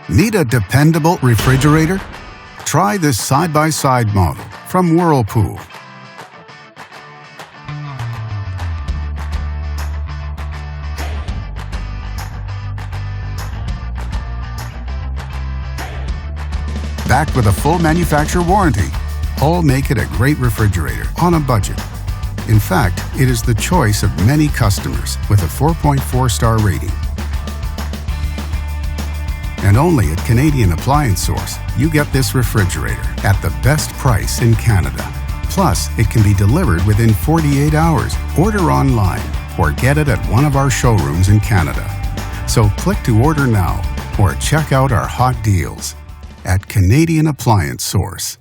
Need a dependable refrigerator? Try this side-by-side model from Whirlpool. Backed with a full manufacturer warranty, all make it a great refrigerator on a budget. In fact, it is the choice of many customers with a 4.4-star rating. And only at Canadian Appliance Source, you get this refrigerator at the best price in Canada. Plus, it can be delivered within 48 hours. Order online or get it at one of our showrooms in Canada. So click to order now or check out our hot deals at Canadian Appliance Source.